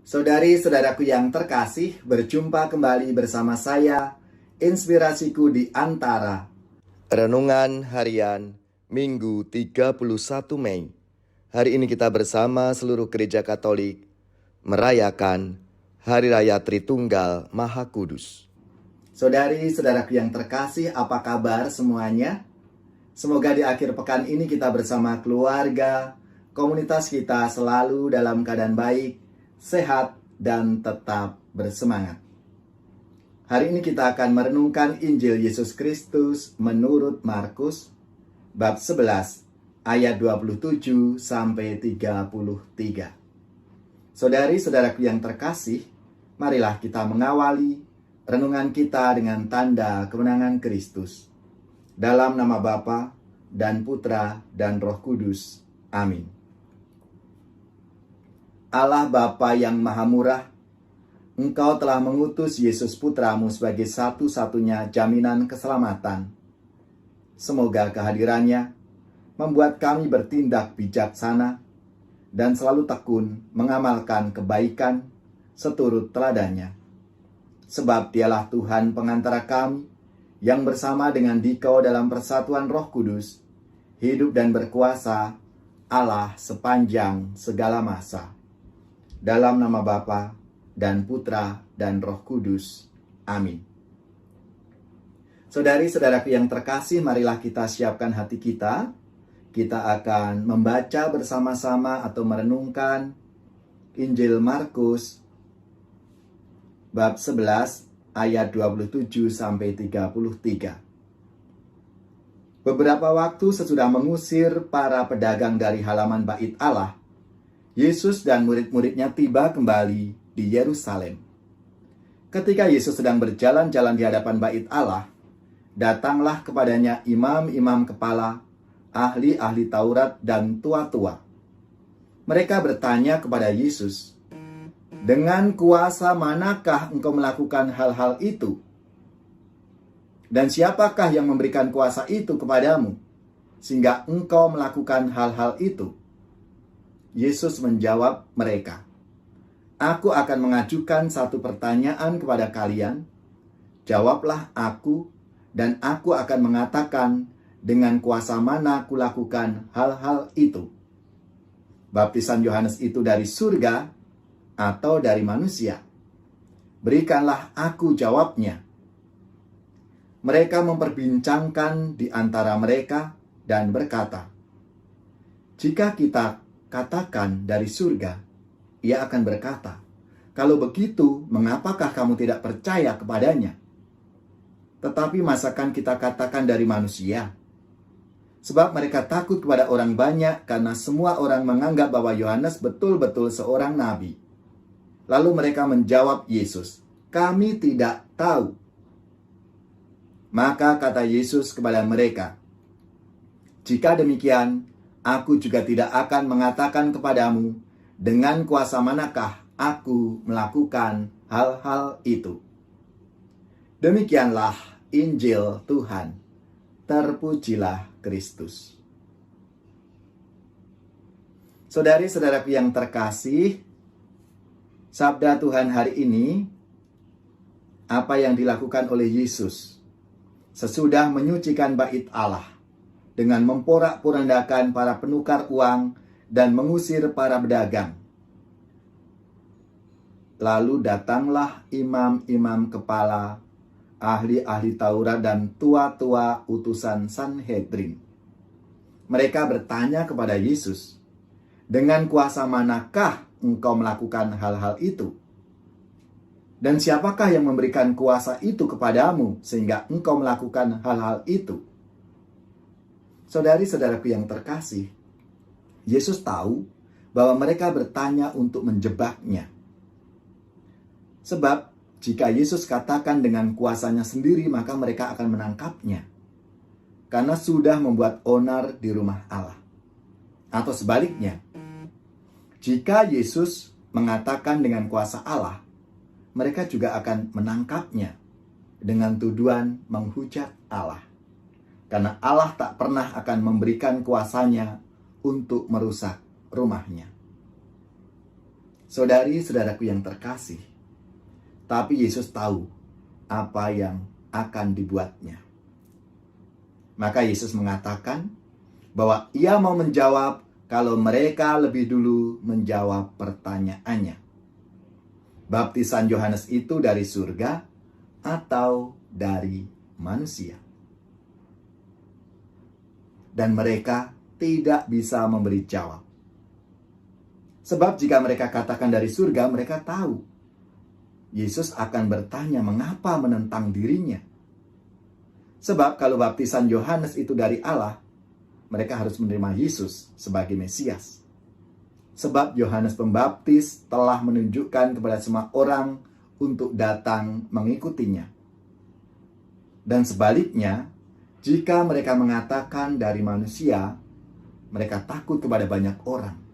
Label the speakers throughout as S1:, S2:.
S1: Saudari-saudaraku yang terkasih, berjumpa kembali bersama saya, Inspirasiku di Antara. Renungan Harian Minggu 31 Mei. Hari ini kita bersama seluruh gereja Katolik merayakan Hari Raya Tritunggal Maha Kudus. Saudari-saudaraku yang terkasih, apa kabar semuanya? Semoga di akhir pekan ini kita bersama keluarga, komunitas kita selalu dalam keadaan baik, sehat, dan tetap bersemangat. Hari ini kita akan merenungkan Injil Yesus Kristus menurut Markus, bab 11, ayat 27 sampai 33. Saudari-saudaraku yang terkasih, marilah kita mengawali renungan kita dengan tanda kemenangan Kristus. Dalam nama Bapa dan Putra dan Roh Kudus. Amin. Allah Bapa yang Maha Murah, Engkau telah mengutus Yesus Putramu sebagai satu-satunya jaminan keselamatan. Semoga kehadirannya membuat kami bertindak bijaksana dan selalu tekun mengamalkan kebaikan seturut teladannya. Sebab Dialah Tuhan pengantara kami yang bersama dengan Dikau dalam persatuan Roh Kudus, hidup dan berkuasa Allah sepanjang segala masa. Dalam nama Bapa dan Putra dan Roh Kudus. Amin. Saudari-saudaraku yang terkasih, marilah kita siapkan hati kita. Kita akan membaca bersama-sama atau merenungkan Injil Markus bab 11 ayat 27 sampai 33. Beberapa waktu sesudah mengusir para pedagang dari halaman Bait Allah, Yesus dan murid-muridnya tiba kembali di Yerusalem. Ketika Yesus sedang berjalan-jalan di hadapan Bait Allah, datanglah kepadanya imam-imam kepala, ahli-ahli Taurat dan tua-tua. Mereka bertanya kepada Yesus, "Dengan kuasa manakah engkau melakukan hal-hal itu? Dan siapakah yang memberikan kuasa itu kepadamu, sehingga engkau melakukan hal-hal itu?" Yesus menjawab mereka, "Aku akan mengajukan satu pertanyaan kepada kalian. Jawablah aku, dan aku akan mengatakan dengan kuasa mana kulakukan hal-hal itu. Baptisan Yohanes itu dari surga atau dari manusia? Berikanlah aku jawabnya." Mereka memperbincangkan di antara mereka dan berkata, "Jika kita katakan dari surga," ia akan berkata, "Kalau begitu, mengapakah kamu tidak percaya kepadanya? Tetapi masakan kita katakan dari manusia?" Sebab mereka takut kepada orang banyak, karena semua orang menganggap bahwa Yohanes betul-betul seorang nabi. Lalu mereka menjawab Yesus, "Kami tidak tahu." Maka kata Yesus kepada mereka, "Jika demikian, aku juga tidak akan mengatakan kepadamu dengan kuasa manakah aku melakukan hal-hal itu." Demikianlah Injil Tuhan. Terpujilah Kristus. Saudari-saudaraku yang terkasih, sabda Tuhan hari ini, apa yang dilakukan oleh Yesus sesudah menyucikan Bait Allah dengan memporak-porandakan para penukar uang dan mengusir para pedagang. Lalu datanglah imam-imam kepala, ahli-ahli Taurat dan tua-tua utusan Sanhedrin. Mereka bertanya kepada Yesus, "Dengan kuasa manakah engkau melakukan hal-hal itu? Dan siapakah yang memberikan kuasa itu kepadamu sehingga engkau melakukan hal-hal itu?" Saudari-saudaraku yang terkasih, Yesus tahu bahwa mereka bertanya untuk menjebaknya. Sebab jika Yesus katakan dengan kuasanya sendiri, maka mereka akan menangkapnya, karena sudah membuat onar di rumah Allah. Atau sebaliknya, jika Yesus mengatakan dengan kuasa Allah, mereka juga akan menangkapnya dengan tuduhan menghujat Allah. Karena Allah tak pernah akan memberikan kuasanya untuk merusak rumahnya. Saudari-saudaraku yang terkasih, tapi Yesus tahu apa yang akan dibuatnya. Maka Yesus mengatakan bahwa ia mau menjawab kalau mereka lebih dulu menjawab pertanyaannya. Baptisan Yohanes itu dari surga atau dari manusia? Dan mereka tidak bisa memberi jawab. Sebab jika mereka katakan dari surga, mereka tahu Yesus akan bertanya mengapa menentang dirinya. Sebab kalau baptisan Yohanes itu dari Allah, mereka harus menerima Yesus sebagai Mesias. Sebab Yohanes Pembaptis telah menunjukkan kepada semua orang untuk datang mengikutinya. Dan sebaliknya, jika mereka mengatakan dari manusia, mereka takut kepada banyak orang.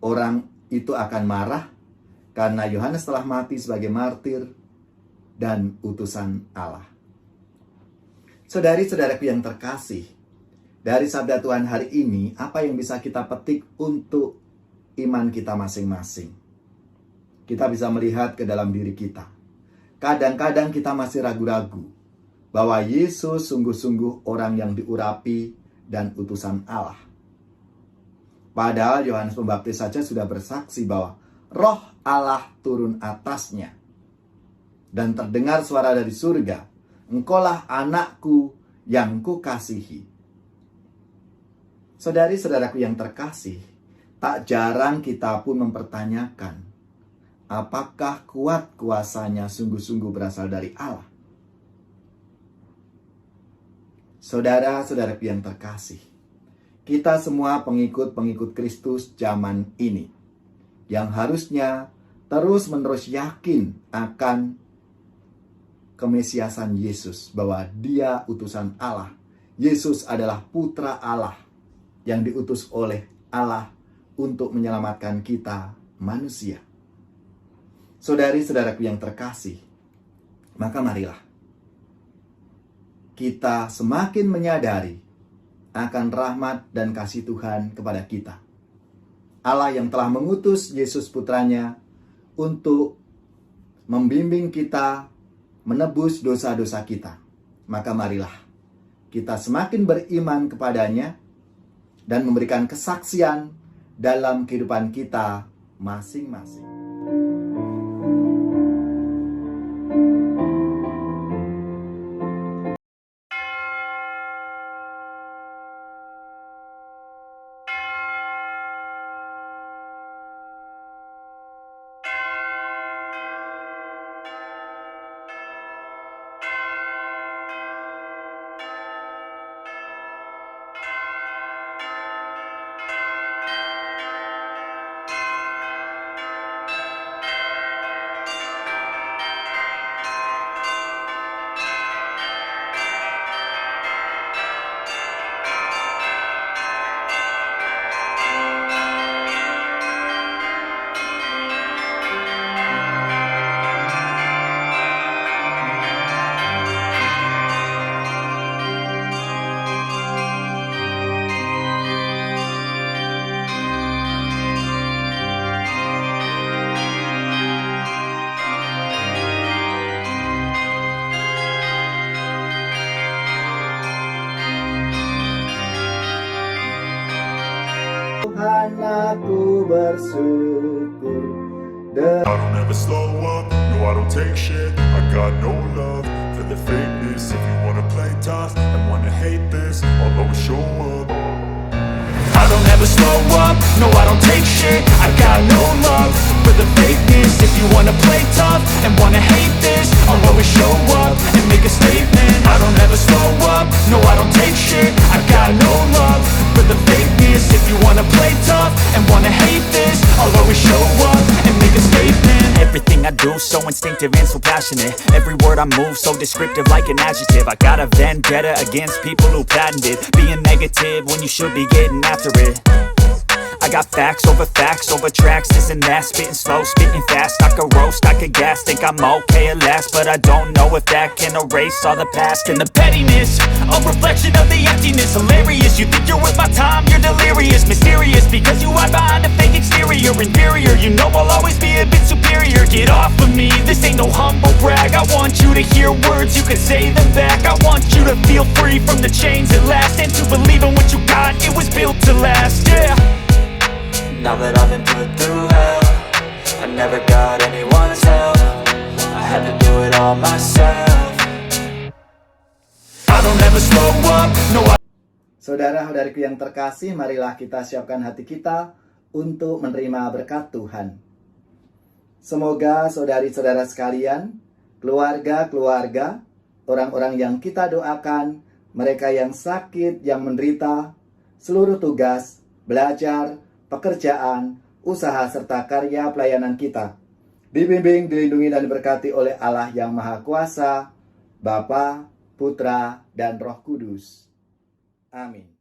S1: Orang itu akan marah karena Yohanes telah mati sebagai martir dan utusan Allah. Saudari-saudaraku yang terkasih, dari sabda Tuhan hari ini, apa yang bisa kita petik untuk iman kita masing-masing? Kita bisa melihat ke dalam diri kita. Kadang-kadang kita masih ragu-ragu bahwa Yesus sungguh-sungguh orang yang diurapi dan utusan Allah. Padahal Yohanes Pembaptis saja sudah bersaksi bahwa Roh Allah turun atasnya. Dan terdengar suara dari surga, "Engkaulah anakku yang kukasihi." Saudari-saudaraku yang terkasih, tak jarang kita pun mempertanyakan, apakah kuat kuasanya sungguh-sungguh berasal dari Allah? Saudara-saudaraku yang terkasih, kita semua pengikut-pengikut Kristus zaman ini yang harusnya terus-menerus yakin akan kemesiasan Yesus, bahwa Dia utusan Allah. Yesus adalah putra Allah yang diutus oleh Allah untuk menyelamatkan kita manusia. Saudari-saudaraku yang terkasih, maka marilah kita semakin menyadari akan rahmat dan kasih Tuhan kepada kita. Allah yang telah mengutus Yesus putranya untuk membimbing kita menebus dosa-dosa kita. Maka marilah kita semakin beriman kepadanya dan memberikan kesaksian dalam kehidupan kita masing-masing. Tuhan, aku bersyukur.
S2: I don't ever slow up, no I don't take shit. I got no love for the fakeness. If you wanna play tough and wanna hate this, I'll always show up. I don't ever slow up, no I don't take shit. I got no love for the fakeness. If you wanna play tough and wanna hate this, I'll always show up and make a statement. I don't ever slow up, no I don't take shit. I got no love for the fakeness. If you wanna play tough and wanna hate this, I'll always show up and make a statement. Everything I do so instinctive and so passionate. Every word I move so descriptive like an adjective. I got a vendetta against people who patented being negative when you should be getting after it.
S3: I got facts over tracks, this and that, spitting slow, spitting fast. I could roast, I could gas, think I'm okay at last, but I don't know if that can erase all the past. And the pettiness, a reflection of the emptiness. Hilarious, you think you're worth my time, you're delirious. Mysterious, because you hide behind a fake exterior. Inferior, you know I'll always be a bit superior. Get off of me, this ain't no humble brag. I want you to hear words, you can say them back. I want you to feel free from the chains at last, and to believe in what you got, it was built to last, yeah. Now that I've been put through hell, I never got anyone's help, I had to do it all myself. I don't ever slow up, no.
S1: Saudara-saudariku yang terkasih, marilah kita siapkan hati kita untuk menerima berkat Tuhan. Semoga saudari-saudara sekalian, keluarga-keluarga, orang-orang yang kita doakan, mereka yang sakit, yang menderita, seluruh tugas, belajar, pekerjaan, usaha, serta karya pelayanan kita dibimbing, dilindungi, dan diberkati oleh Allah yang Maha Kuasa, Bapa, Putra, dan Roh Kudus. Amin.